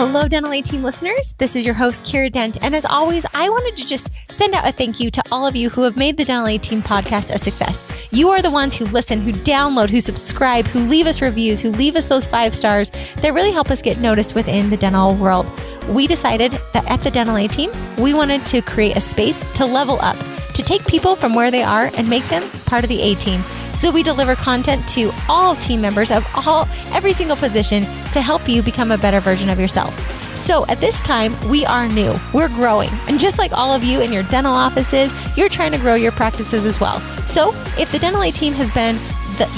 Hello, Dental ATeam listeners. This is your host, Kiera Dent. And as always, I wanted to just send out a thank you to all of you who have made the Dental ATeam podcast a success. You are the ones who listen, who download, who subscribe, who leave us reviews, who leave us those 5 stars that really help us get noticed within the dental world. We decided that at the Dental ATeam, we wanted to create a space to level up, to take people from where they are and make them part of the ATeam. So we deliver content to all team members of every single position to help you become a better version of yourself. So at this time, we are new, we're growing. And just like all of you in your dental offices, you're trying to grow your practices as well. So if the Dental ATeam has been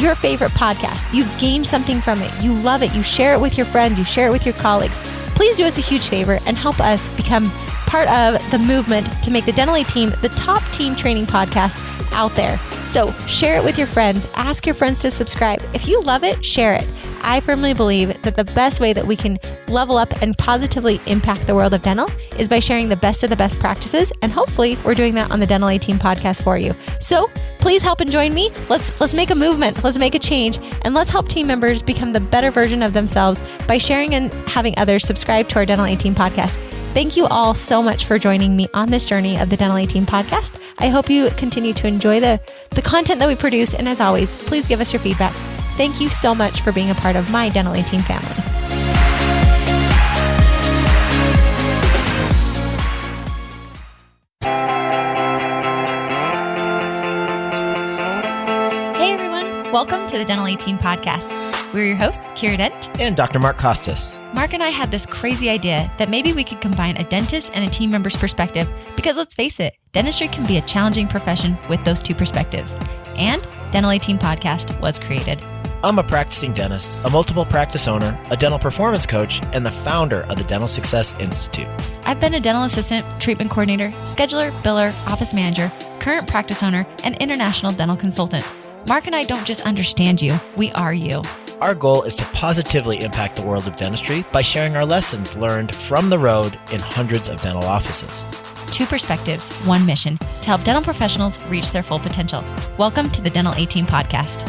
your favorite podcast, you've gained something from it, you love it, you share it with your friends, you share it with your colleagues, please do us a huge favor and help us become part of the movement to make the Dental ATeam the top team training podcast out there. So share it with your friends. Ask your friends to subscribe. If you love it, share it. I firmly believe that the best way that we can level up and positively impact the world of dental is by sharing the best of the best practices. And hopefully we're doing that on the Dental ATeam podcast for you. So please help and join me. Let's make a movement. Let's make a change. And let's help team members become the better version of themselves by sharing and having others subscribe to our Dental ATeam podcast. Thank you all so much for joining me on this journey of the Dental ATeam podcast. I hope you continue to enjoy the content that we produce. And as always, please give us your feedback. Thank you so much for being a part of my Dental ATeam family. Hey everyone, welcome to the Dental ATeam podcast. We're your hosts, Kiera Dent and Dr. Mark Costas. Mark and I had this crazy idea that maybe we could combine a dentist and a team member's perspective because let's face it, dentistry can be a challenging profession with those two perspectives. And Dental ATeam podcast was created. I'm a practicing dentist, a multiple practice owner, a dental performance coach, and the founder of the Dental Success Institute. I've been a dental assistant, treatment coordinator, scheduler, biller, office manager, current practice owner, and international dental consultant. Mark and I don't just understand you, we are you. Our goal is to positively impact the world of dentistry by sharing our lessons learned from the road in hundreds of dental offices. 2 perspectives, 1 mission, to help dental professionals reach their full potential. Welcome to the Dental ATeam podcast.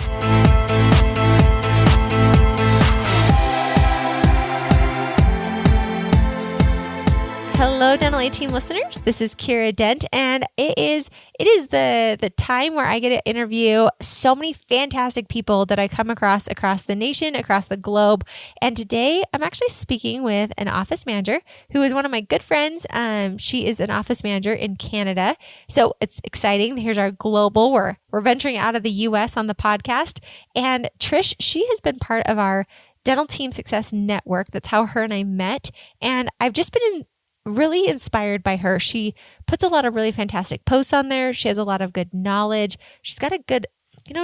Hello, Dental ATeam listeners. This is Kiera Dent, and it is the time where I get to interview so many fantastic people that I come across the nation, across the globe. And today, I'm actually speaking with an office manager who is one of my good friends. She is an office manager in Canada, so it's exciting. Here's our global. We're venturing out of the U.S. on the podcast, and Trish, she has been part of our Dental Team Success Network. That's how her and I met, and I've just been really inspired by her. She puts a lot of really fantastic posts on there. She has a lot of good knowledge. She's got a good,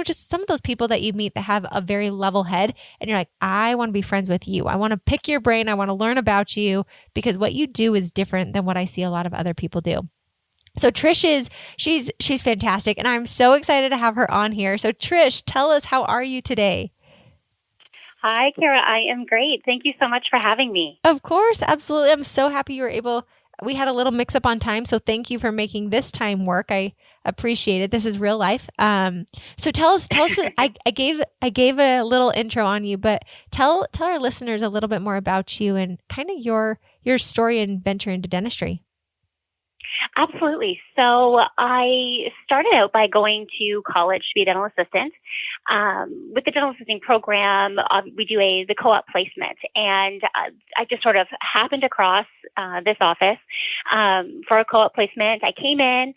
just some of those people that you meet that have a very level head and you're like, I want to be friends with you. I want to pick your brain. I want to learn about you because what you do is different than what I see a lot of other people do. So Trish she's fantastic and I'm so excited to have her on here. So Trish, tell us, how are you today? Hi, Cara. I am great. Thank you so much for having me. Of course. Absolutely. I'm so happy we had a little mix up on time. So thank you for making this time work. I appreciate it. This is real life. So tell us, I gave a little intro on you, but tell our listeners a little bit more about you and kind of your story and venture into dentistry. Absolutely. So I started out by going to college to be a dental assistant. With the dental assisting program, we do the co-op placement, and I just sort of happened across this office for a co-op placement. I came in,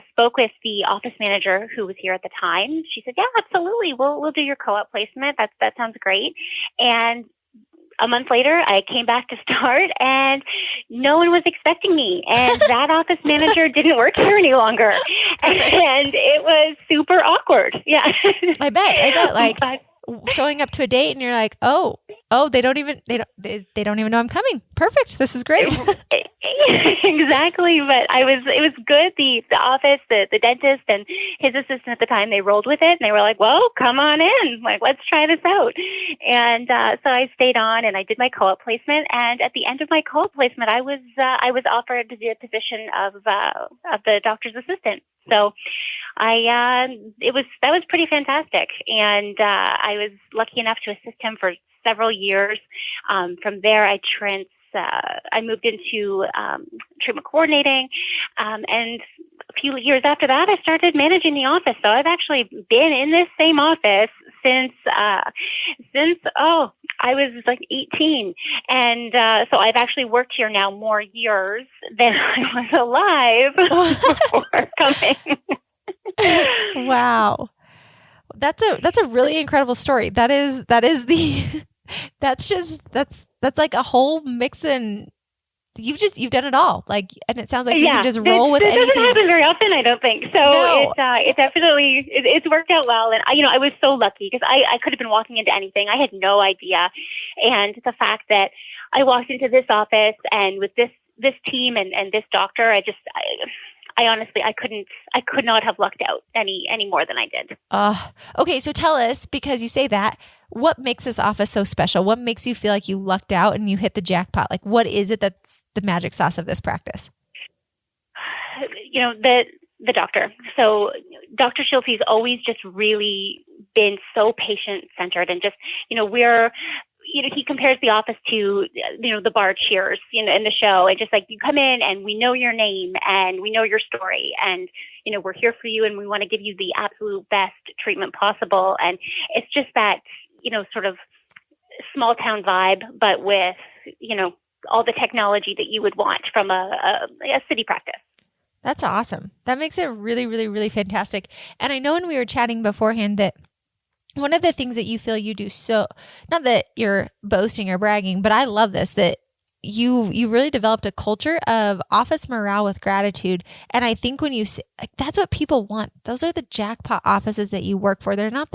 spoke with the office manager who was here at the time. She said, "Yeah, absolutely, we'll do your co-op placement. That sounds great." And a month later, I came back to start and no one was expecting me. And that office manager didn't work here any longer. And it was super awkward. Yeah. I bet. Like showing up to a date and you're like, oh, they don't even know I'm coming. Perfect. This is great. Exactly. But it was good. The office, the dentist and his assistant at the time, they rolled with it and they were like, well, come on in. Like, let's try this out. And so I stayed on and I did my co-op placement. And at the end of my co-op placement, I was offered the position of the doctor's assistant. So that was pretty fantastic. And I was lucky enough to assist him for several years. From there, I I moved into treatment coordinating, and a few years after that, I started managing the office. So I've actually been in this same office since I was like 18, and so I've actually worked here now more years than I was alive before coming. Wow. That's a really incredible story. That's like a whole mix, and you've done it all. Like, and it sounds like you can just roll with anything. It doesn't happen very often, I don't think. So No. It definitely it's worked out well. And I was so lucky because I could have been walking into anything. I had no idea. And the fact that I walked into this office and with this team and this doctor, I honestly, I could not have lucked out any more than I did. Okay. So tell us, because you say that, what makes this office so special? What makes you feel like you lucked out and you hit the jackpot? Like, what is it that's the magic sauce of this practice? The doctor. So Dr. Shields, he's always just really been so patient centered, and just, he compares the office to, the bar Cheers, in the show. And just like, you come in and we know your name and we know your story, and, we're here for you and we want to give you the absolute best treatment possible. And it's just that, sort of small town vibe, but with, all the technology that you would want from a city practice. That's awesome. That makes it really, really, really fantastic. And I know when we were chatting beforehand that one of the things that you feel you do, so not that you're boasting or bragging, but I love this, that you really developed a culture of office morale with gratitude. And I think when you say, like, that's what people want. Those are the jackpot offices that you work for. They're not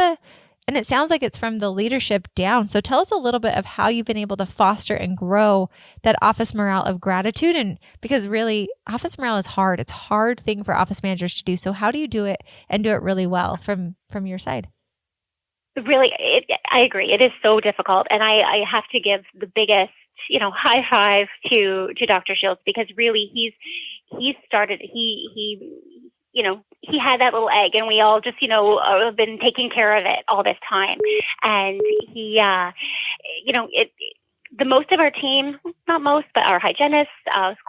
and it sounds like it's from the leadership down. So tell us a little bit of how you've been able to foster and grow that office morale of gratitude. And because really office morale is hard. It's a hard thing for office managers to do. So how do you do it and do it really well from your side? Really, I agree. It is so difficult. And I have to give the biggest, high five to Dr. Shields, because really he started, he had that little egg, and we all just, have been taking care of it all this time. And he, the most of our team, not most, but our hygienists,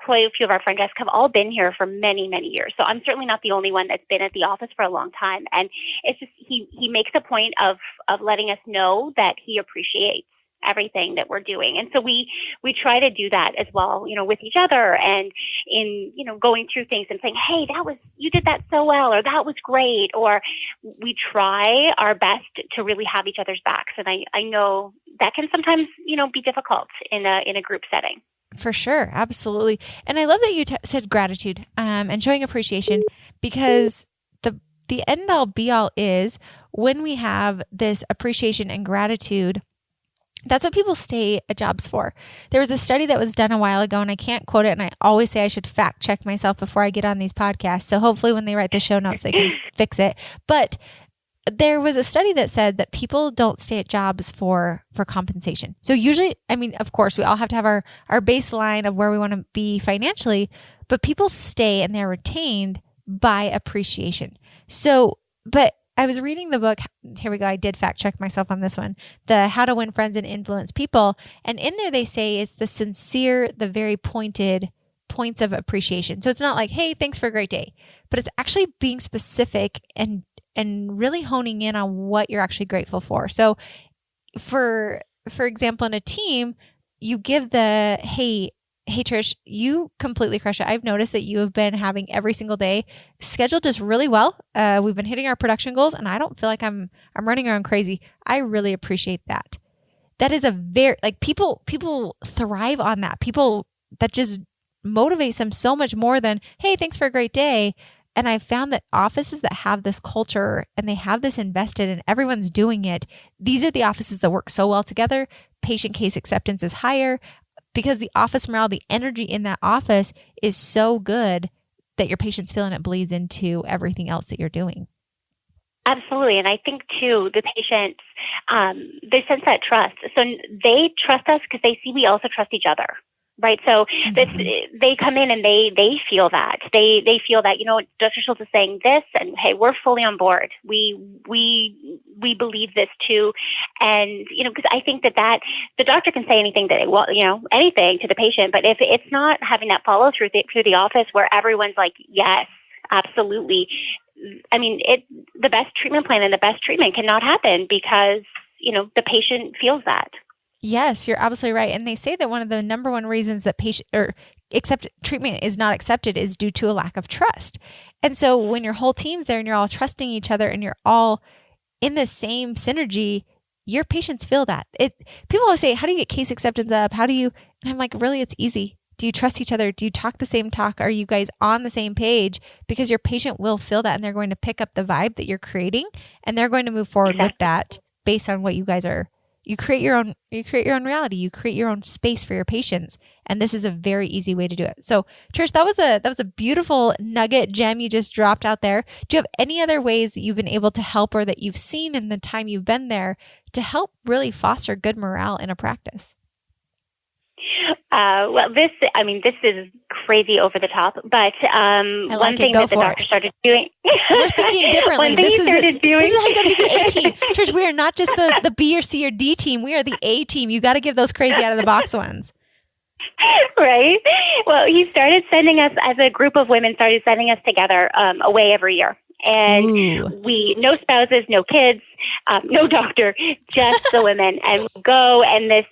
quite a few of our front desk have all been here for many, many years. So I'm certainly not the only one that's been at the office for a long time. And it's just, he makes a point of letting us know that he appreciates everything that we're doing. And so we try to do that as well, with each other, and in, going through things and saying, hey, you did that so well, or that was great. Or we try our best to really have each other's backs. And I know that can sometimes, be difficult in a group setting. For sure. Absolutely. And I love that you said gratitude, and showing appreciation, because the end all be all is when we have this appreciation and gratitude. That's what people stay at jobs for. There was a study that was done a while ago, and I can't quote it, and I always say I should fact check myself before I get on these podcasts. So hopefully when they write the show notes, they can fix it. But there was a study that said that people don't stay at jobs for compensation. So usually, of course, we all have to have our baseline of where we want to be financially, but people stay and they're retained by appreciation. So, but I was reading the book. Here we go. I did fact check myself on this one. The How to Win Friends and Influence People. And in there, they say it's the sincere, the very pointed points of appreciation. So it's not like, hey, thanks for a great day, but it's actually being specific and really honing in on what you're actually grateful for. So for example, in a team, you give the, hey, Trish, you completely crush it. I've noticed that you have been having every single day scheduled just really well. We've been hitting our production goals, and I don't feel like I'm running around crazy. I really appreciate that. That is a very, like, people thrive on that. People, that just motivates them so much more than, hey, thanks for a great day. And I've found that offices that have this culture and they have this invested and everyone's doing it, these are the offices that work so well together. Patient case acceptance is higher, because the office morale, the energy in that office is so good that your patients feel, and it bleeds into everything else that you're doing. Absolutely. And I think too, the patients, they sense that trust. So they trust us because they see we also trust each other. Right. So they come in and they feel that. They feel that, Dr. Schultz is saying this, and hey, we're fully on board. We believe this too. And, because I think that the doctor can say anything that they want, anything to the patient, but if it's not having that follow through the office where everyone's like, yes, absolutely. I mean, the best treatment plan and the best treatment cannot happen because, the patient feels that. Yes, you're absolutely right. And they say that one of the number one reasons that treatment is not accepted is due to a lack of trust. And so when your whole team's there and you're all trusting each other and you're all in the same synergy, your patients feel that. People always say, how do you get case acceptance up? How do you? And I'm like, really, it's easy. Do you trust each other? Do you talk the same talk? Are you guys on the same page? Because your patient will feel that and they're going to pick up the vibe that you're creating and they're going to move forward with that based on what you guys are. You create your own reality. You create your own space for your patients. And this is a very easy way to do it. So Trish, that was a beautiful nugget gem you just dropped out there. Do you have any other ways that you've been able to help or that you've seen in the time you've been there to help really foster good morale in a practice? Well, this is crazy over the top, but one thing that the doctor started doing. We're thinking differently. This is how you got to be the A team. Trish, we are not just the B or C or D team. We are the A team. You got to give those crazy out of the box ones. Right. Well, he started sending us, as a group of women, together away every year. And no spouses, no kids, no doctor, just the women, and we go. And this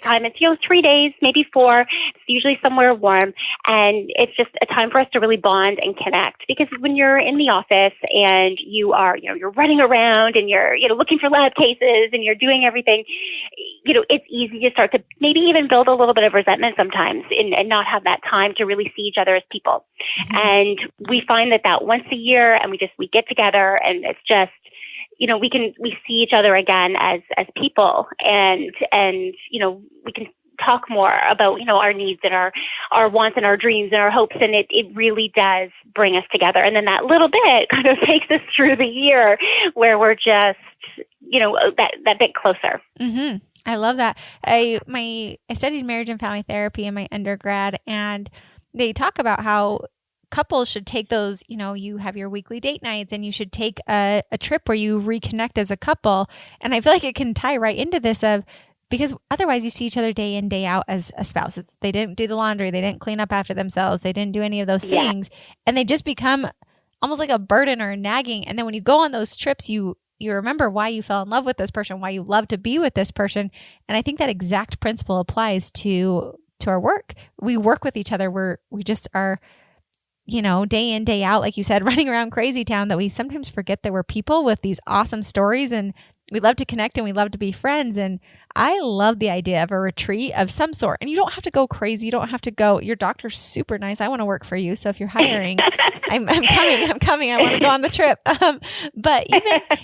time. It's 3 days, maybe 4. It's usually somewhere warm, and it's just a time for us to really bond and connect. Because when you're in the office and you are, you're running around and you're, looking for lab cases and you're doing everything, it's easy to start to maybe even build a little bit of resentment sometimes, and not have that time to really see each other as people. Mm-hmm. And we find that once a year, and we get together, and it's just, we see each other again as people, and we can talk more about, our needs and our wants and our dreams and our hopes. And it really does bring us together. And then that little bit kind of takes us through the year where we're just, that bit closer. Mm-hmm. I love that. I studied marriage and family therapy in my undergrad, and they talk about how couples should take those, you have your weekly date nights, and you should take a trip where you reconnect as a couple. And I feel like it can tie right into this because otherwise you see each other day in, day out as a spouse. They didn't do the laundry. They didn't clean up after themselves. They didn't do any of those things. And they just become almost like a burden or a nagging. And then when you go on those trips, you remember why you fell in love with this person, why you love to be with this person. And I think that exact principle applies to our work. We work with each other. We just are, day in, day out, like you said, running around crazy town, that we sometimes forget that we're people with these awesome stories, and we love to connect and we love to be friends. And I love the idea of a retreat of some sort. And you don't have to go crazy. You don't have to go, your doctor's super nice. I want to work for you. So if you're hiring, I'm coming. I want to go on the trip. But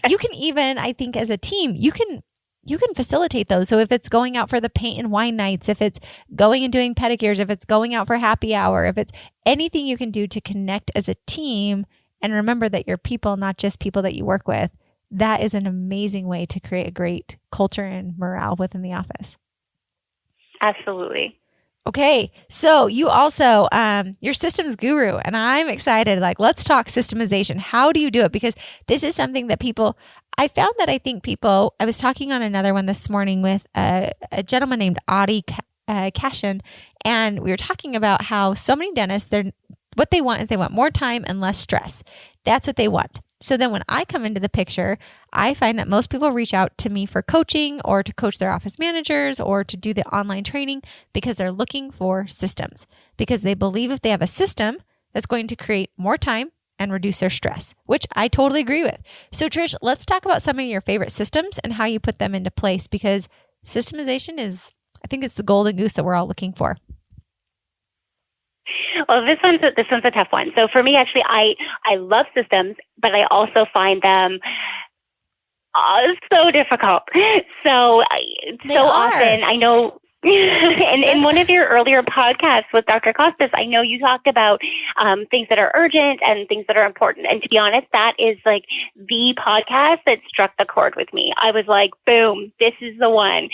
you can I think as a team, you can facilitate those. So if it's going out for the paint and wine nights, if it's going and doing pedicures, if it's going out for happy hour, if it's anything you can do to connect as a team and remember that you're people, not just people that you work with, that is an amazing way to create a great culture and morale within the office. Absolutely. Okay. So you also, you're systems guru, and I'm excited. Let's talk systemization. How do you do it? Because this is something that I found that I think I was talking on another one this morning with a gentleman named Adi Cashin, and we were talking about how so many dentists, what they want is they want more time and less stress. That's what they want. So then when I come into the picture, I find that most people reach out to me for coaching or to coach their office managers or to do the online training because they're looking for systems, because they believe if they have a system that's going to create more time and reduce their stress, which I totally agree with. So Trish, let's talk about some of your favorite systems and how you put them into place, because systemization I think it's the golden goose that we're all looking for. Well, this one's a tough one. So for me, actually, I love systems, but I also find them so difficult. So often, I know, in one of your earlier podcasts with Dr. Costas, I know you talked about things that are urgent and things that are important. And to be honest, that is like the podcast that struck the chord with me. I was like, boom, this is the one.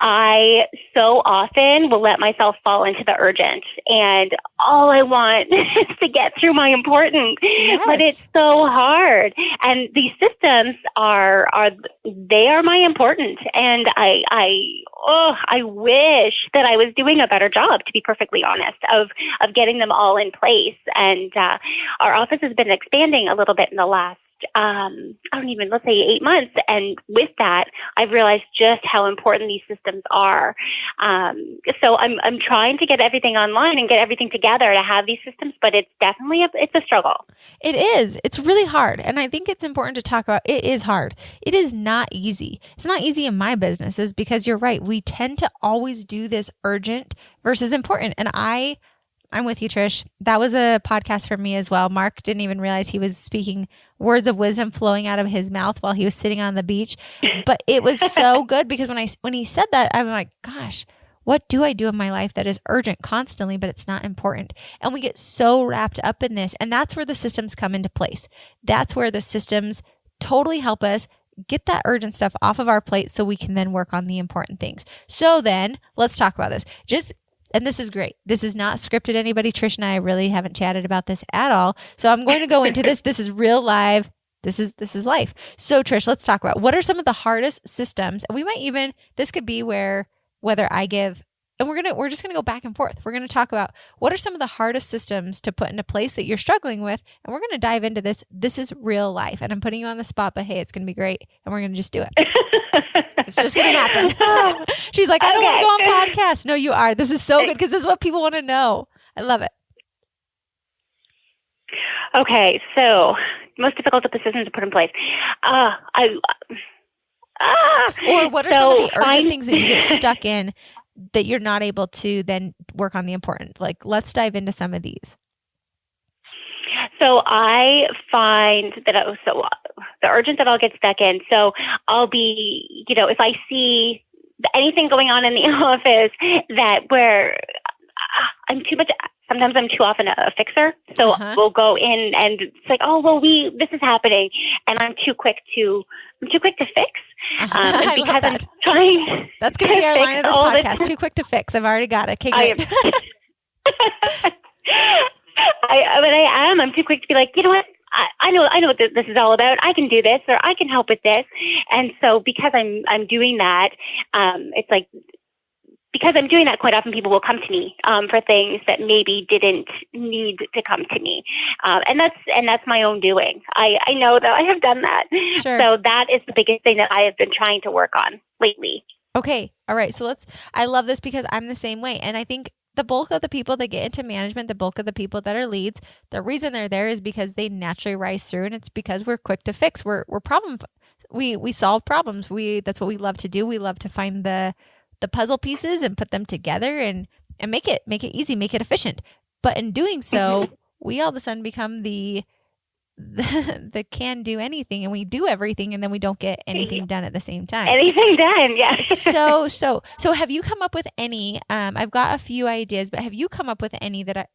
I so often will let myself fall into the urgent, and all I want is to get through my important, but it's so hard. And these systems are my important. And I wish that I was doing a better job, to be perfectly honest, of getting them all in place. And our office has been expanding a little bit in the last, let's say 8 months. And with that, I've realized just how important these systems are. So I'm trying to get everything online and get everything together to have these systems, but it's definitely it's a struggle. It is. It's really hard. And I think it's important to talk about. It is hard. It is not easy. It's not easy in my businesses because you're right. We tend to always do this urgent versus important. And I'm with you, Trish. That was a podcast for me as well. Mark didn't even realize he was speaking words of wisdom flowing out of his mouth while he was sitting on the beach. But it was so good because when he said that, I'm like, gosh, what do I do in my life that is urgent constantly, but it's not important? And we get so wrapped up in this. And that's where the systems come into place. That's where the systems totally help us get that urgent stuff off of our plate so we can then work on the important things. So then let's talk about this. And this is great. This is not scripted, anybody. Trish and I really haven't chatted about this at all. So I'm going to go into this. This is real live. This is life. So Trish, let's talk about what are some of the hardest systems. And we might even, this could be whether I give, and we're just going to go back and forth. We're going to talk about what are some of the hardest systems to put into place that you're struggling with. And we're going to dive into this. This is real life. And I'm putting you on the spot, but hey, it's going to be great. And we're going to just do it. It's just going to happen. She's like, I don't want to go on podcasts. No, you are. This is so good because this is what people want to know. I love it. Okay. So most difficult systems to put in place. Or what are some of the urgent things that you get stuck in that you're not able to then work on the important? Like, let's dive into some of these. So I find that the urgent that I'll get stuck in. So I'll be, if I see anything going on in the office where I'm too much. Sometimes I'm too often a fixer. So we'll go in and it's like, oh, well, this is happening. And I'm too quick to fix. And because I'm trying. That's going to be our line of this podcast. Too quick to fix. I've already got it. Okay, great. I'm too quick to be like, you know what? I know what this is all about. I can do this, or I can help with this. And so because I'm doing that, it's like, because I'm doing that, quite often people will come to me for things that maybe didn't need to come to me, and that's my own doing. I know that I have done that. Sure. So that is the biggest thing that I have been trying to work on lately. Okay, all right. So I love this because I'm the same way, and I think the bulk of the people that get into management, the bulk of the people that are leads, the reason they're there is because they naturally rise through, and it's because we're quick to fix. We're problem. We solve problems. That's what we love to do. We love to find the puzzle pieces and put them together and make it easy, make it efficient. But in doing so, we all of a sudden become the can do anything, and we do everything, and then we don't get anything done at the same time. Anything done, yes. So have you come up with any? I've got a few ideas, but have you come up with any that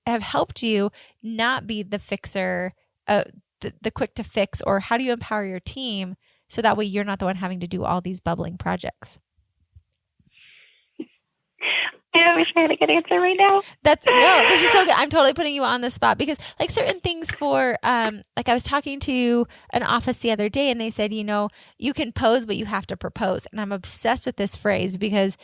have helped you not be the fixer, the quick to fix, or how do you empower your team so that way you're not the one having to do all these bubbling projects? I wish I had a good answer right now. This is so good. I'm totally putting you on the spot because like certain things for, like I was talking to an office the other day and they said, you can pose, but you have to propose. And I'm obsessed with this phrase because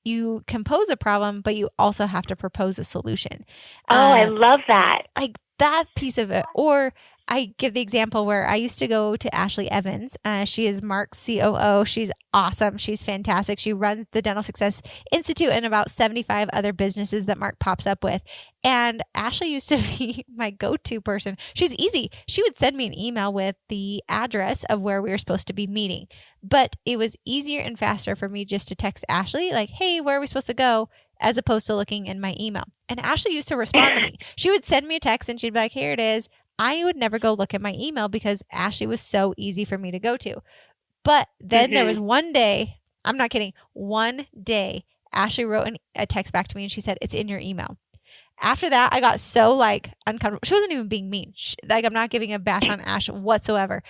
you can pose a problem, but you also have to propose a solution. I love that. Like that piece of it. Or I give the example where I used to go to Ashley Evans. She is Mark's COO. She's awesome. She's fantastic. She runs the Dental Success Institute and about 75 other businesses that Mark pops up with. And Ashley used to be my go-to person. She's easy. She would send me an email with the address of where we were supposed to be meeting. But it was easier and faster for me just to text Ashley like, hey, where are we supposed to go? As opposed to looking in my email. And Ashley used to respond to me. She would send me a text and she'd be like, here it is. I would never go look at my email because Ashley was so easy for me to go to. But then there was one day, I'm not kidding, one day, Ashley wrote a text back to me and she said, it's in your email. After that, I got so uncomfortable. She wasn't even being mean. I'm not giving a bash on Ash whatsoever.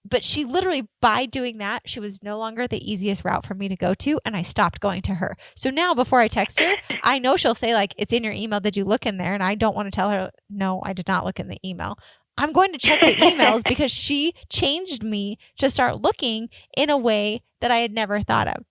But she literally, by doing that, she was no longer the easiest route for me to go to. And I stopped going to her. So now before I text her, I know she'll say like, it's in your email. Did you look in there? And I don't want to tell her, no, I did not look in the email. I'm going to check the emails because she changed me to start looking in a way that I had never thought of.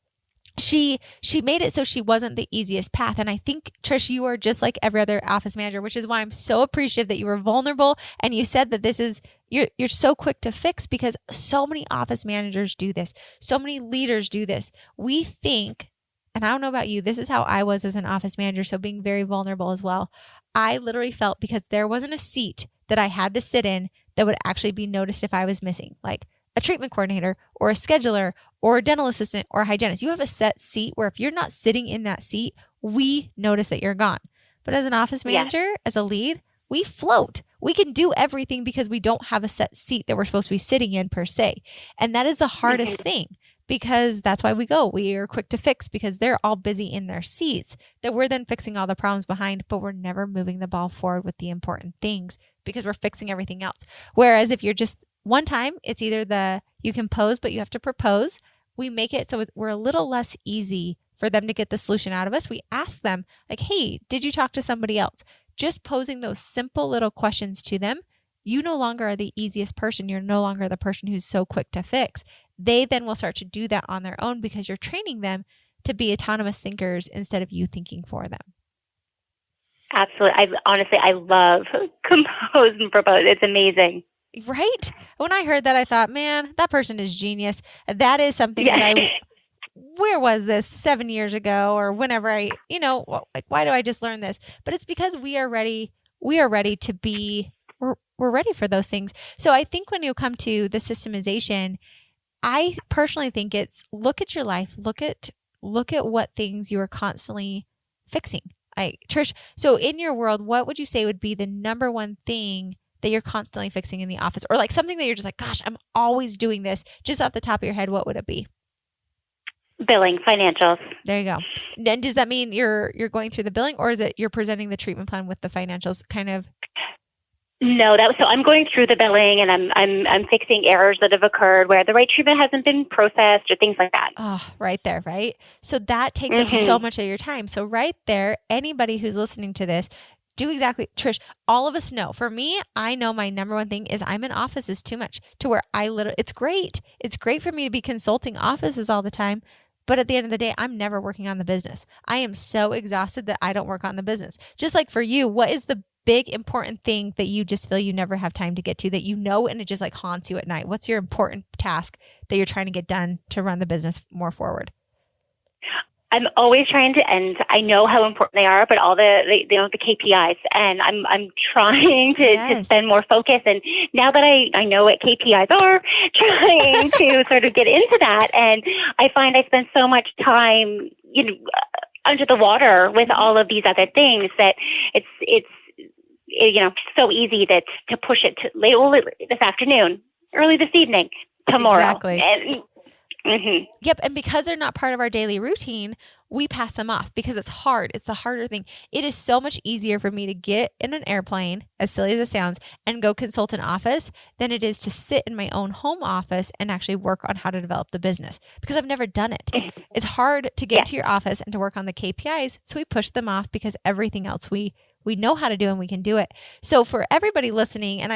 She made it so she wasn't the easiest path. And I think, Trish, you are just like every other office manager, which is why I'm so appreciative that you were vulnerable and you said that this is, you're so quick to fix, because so many office managers do this. So many leaders do this. We think, and I don't know about you, this is how I was as an office manager. So being very vulnerable as well. I literally felt, because there wasn't a seat that I had to sit in that would actually be noticed if I was missing, like a treatment coordinator or a scheduler or a dental assistant or a hygienist. You have a set seat where if you're not sitting in that seat, we notice that you're gone. But as an office manager, as a lead, we float. We can do everything because we don't have a set seat that we're supposed to be sitting in per se. And that is the hardest thing, because that's why we are quick to fix, because they're all busy in their seats that we're then fixing all the problems behind, but we're never moving the ball forward with the important things because we're fixing everything else. Whereas if you're just one time, it's either you can pose, but you have to propose. We make it so we're a little less easy for them to get the solution out of us. We ask them like, hey, did you talk to somebody else? Just posing those simple little questions to them. You no longer are the easiest person. You're no longer the person who's so quick to fix. They then will start to do that on their own because you're training them to be autonomous thinkers instead of you thinking for them. Absolutely. I love compose and propose. It's amazing. Right? When I heard that, I thought, man, that person is genius. That is something that where was this 7 years ago or whenever like, why do I just learn this? But it's because we are ready to be, we're ready for those things. So I think when you come to the systemization, I personally think it's look at your life, look at what things you are constantly fixing. Trish, so in your world, what would you say would be the number one thing that you're constantly fixing in the office, or like something that you're just like, gosh, I'm always doing this? Just off the top of your head, what would it be? Billing, financials. There you go. And does that mean you're going through the billing, or is it you're presenting the treatment plan with the financials kind of? No, so I'm going through the billing and I'm fixing errors that have occurred where the right treatment hasn't been processed or things like that. Oh, right there, right? So that takes up so much of your time. So right there, anybody who's listening to this, do exactly, Trish, all of us know. For me, I know my number one thing is I'm in offices too much to where it's great. It's great for me to be consulting offices all the time. But at the end of the day, I'm never working on the business. I am so exhausted that I don't work on the business. Just like for you, what is the big important thing that you just feel you never have time to get to, that and it just like haunts you at night? What's your important task that you're trying to get done to run the business more forward? I'm always trying to end. I know how important they are, but all the KPIs, and I'm trying to spend more focus. And now that I know what KPIs are, trying to sort of get into that. And I find I spend so much time, under the water with all of these other things that it's so easy to push it to late this afternoon, early this evening, tomorrow. Exactly. Yep. And because they're not part of our daily routine, we pass them off because it's hard. It's the harder thing. It is so much easier for me to get in an airplane, as silly as it sounds, and go consult an office than it is to sit in my own home office and actually work on how to develop the business, because I've never done it. It's hard to get to your office and to work on the KPIs. So we push them off because everything else we know how to do and we can do it. So for everybody listening, and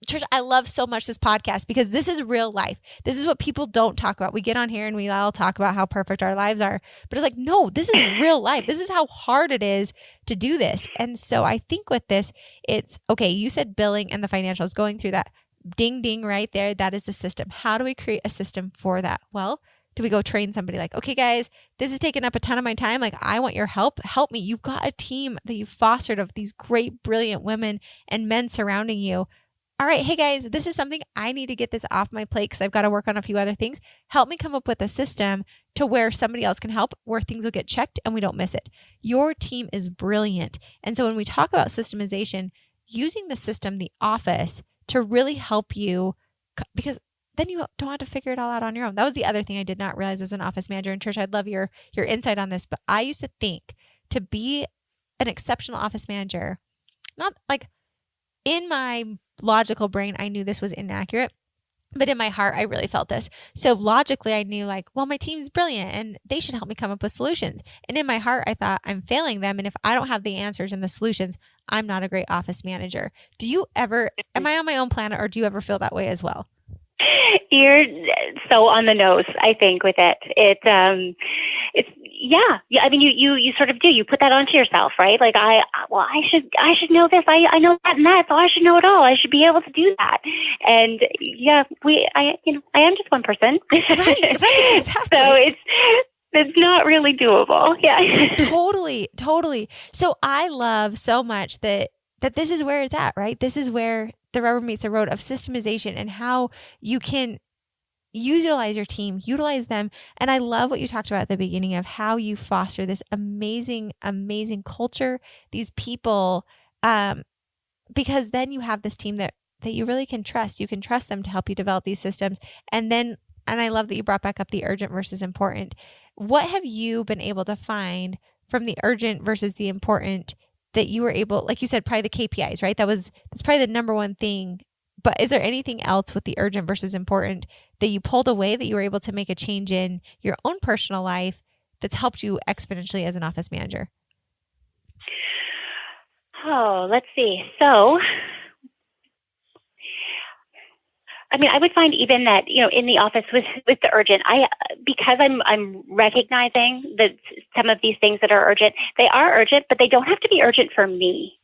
Trish, I love so much this podcast because this is real life. This is what people don't talk about. We get on here and we all talk about how perfect our lives are, but it's like, no, this is real life. This is how hard it is to do this. And so I think with this, it's okay. You said billing and the financials, going through that. Ding, ding, right there. That is the system. How do we create a system for that? Well, do we go train somebody like, okay, guys, this is taking up a ton of my time. Like, I want your help. Help me. You've got a team that you've fostered of these great, brilliant women and men surrounding you. All right, hey guys, this is something I need to get this off my plate because I've got to work on a few other things. Help me come up with a system to where somebody else can help, where things will get checked and we don't miss it. Your team is brilliant. And so when we talk about systemization, using the system, the office, to really help you, because then you don't have to figure it all out on your own. That was the other thing I did not realize as an office manager. And Trish, I'd love your insight on this, but I used to think to be an exceptional office manager, not like in my logical brain, I knew this was inaccurate. But in my heart, I really felt this. So logically, I knew like, well, my team's brilliant and they should help me come up with solutions. And in my heart, I thought I'm failing them. And if I don't have the answers and the solutions, I'm not a great office manager. Do you ever, am I on my own planet, or do you ever feel that way as well? You're so on the nose, I think, with it. It's yeah. I mean, you sort of do. You put that onto yourself, right? Like I should know this. I know that and that, so I should know it all. I should be able to do that. And yeah, I am just one person. Right, exactly. So it's not really doable. Yeah. Totally. So I love so much that this is where it's at, right? This is where the rubber meets the road of systemization and how you can utilize your team, utilize them. And I love what you talked about at the beginning of how you foster this amazing, amazing culture, these people, because then you have this team that you really can trust. You can trust them to help you develop these systems. And I love that you brought back up the urgent versus important. What have you been able to find from the urgent versus the important that you were able, like you said, probably the KPIs, right? That's probably the number one thing. But is there anything else with the urgent versus important that you pulled away that you were able to make a change in your own personal life that's helped you exponentially as an office manager? Oh, let's see. So, I mean, I would find even that, in the office with the urgent, because I'm recognizing that some of these things that are urgent, they are urgent, but they don't have to be urgent for me.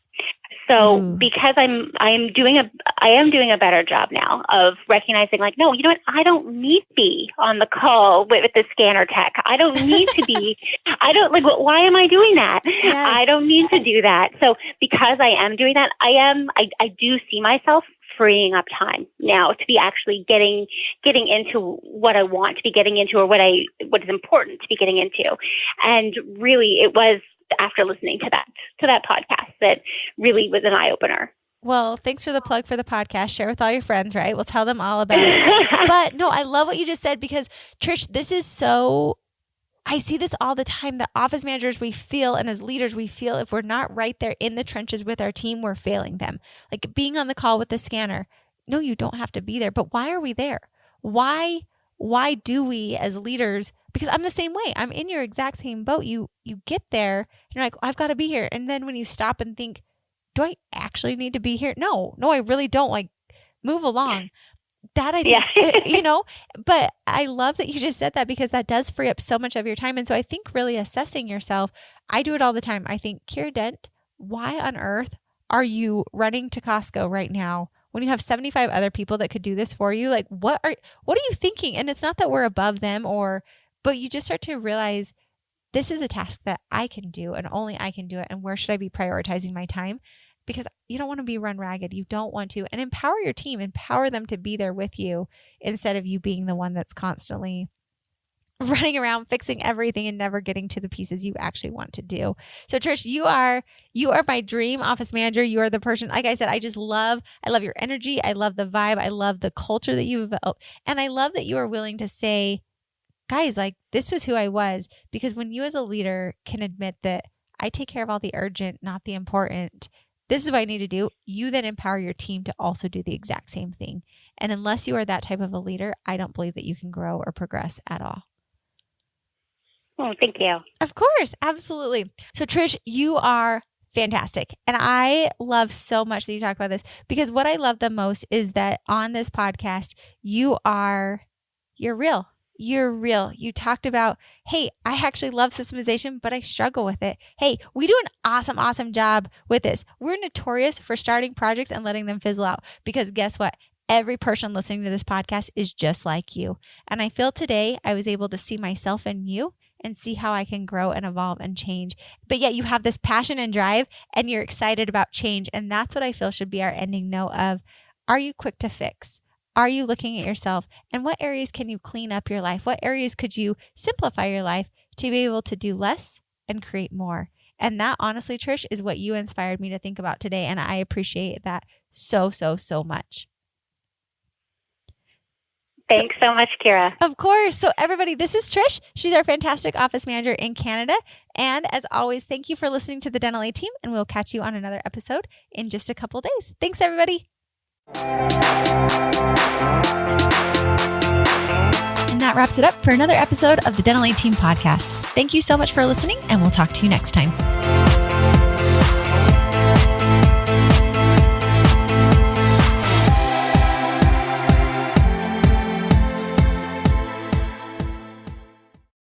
So because I am doing a better job now of recognizing, like, no, you know what? I don't need to be on the call with the scanner tech. I don't need to be, why am I doing that? Yes. I don't need to do that. So because I am doing that, I do see myself freeing up time now to be actually getting into what I want to be getting into, or what is important to be getting into. And really, it was after listening to that podcast that really was an eye opener. Well, thanks for the plug for the podcast. Share with all your friends, right? We'll tell them all about it. But no, I love what you just said, because Trish, I see this all the time. The office managers, we feel, and as leaders, we feel if we're not right there in the trenches with our team, we're failing them. Like being on the call with the scanner. No, you don't have to be there. But why are we there? Why do we as leaders? Because I'm the same way. I'm in your exact same boat. You get there and you're like, I've got to be here. And then when you stop and think, do I actually need to be here? No, I really don't. Like, move along. That I think, but I love that you just said that, because that does free up so much of your time. And so I think really assessing yourself, I do it all the time. I think, Kiera Dent, why on earth are you running to Costco right now when you have 75 other people that could do this for you? Like, what are you thinking? And it's not that we're above them, but you just start to realize this is a task that I can do and only I can do it. And where should I be prioritizing my time? Because you don't want to be run ragged. You don't want to. And empower your team, empower them to be there with you, instead of you being the one that's constantly running around fixing everything and never getting to the pieces you actually want to do. So Trish, you are my dream office manager. You are the person, like I said, I love your energy. I love the vibe. I love the culture that you've developed. And I love that you are willing to say, guys, like, this was who I was. Because when you as a leader can admit that I take care of all the urgent, not the important, this is what I need to do, you then empower your team to also do the exact same thing. And unless you are that type of a leader, I don't believe that you can grow or progress at all. Oh, thank you. Of course. Absolutely. So Trish, you are fantastic. And I love so much that you talk about this, because what I love the most is that on this podcast, you're real. You're real. You talked about, hey, I actually love systemization, but I struggle with it. Hey, we do an awesome, awesome job with this. We're notorious for starting projects and letting them fizzle out, because guess what? Every person listening to this podcast is just like you. And I feel today I was able to see myself in you and see how I can grow and evolve and change. But yet you have this passion and drive, and you're excited about change. And that's what I feel should be our ending note of, are you quick to fix? Are you looking at yourself, and what areas can you clean up your life? What areas could you simplify your life to be able to do less and create more? And that, honestly, Trish, is what you inspired me to think about today. And I appreciate that so, so, so much. Thanks so much, Kiera. Of course. So everybody, this is Trish. She's our fantastic office manager in Canada. And as always, thank you for listening to the Dental ATeam, and we'll catch you on another episode in just a couple days. Thanks, everybody. And that wraps it up for another episode of the Dental ATeam podcast. Thank you so much for listening, and we'll talk to you next time.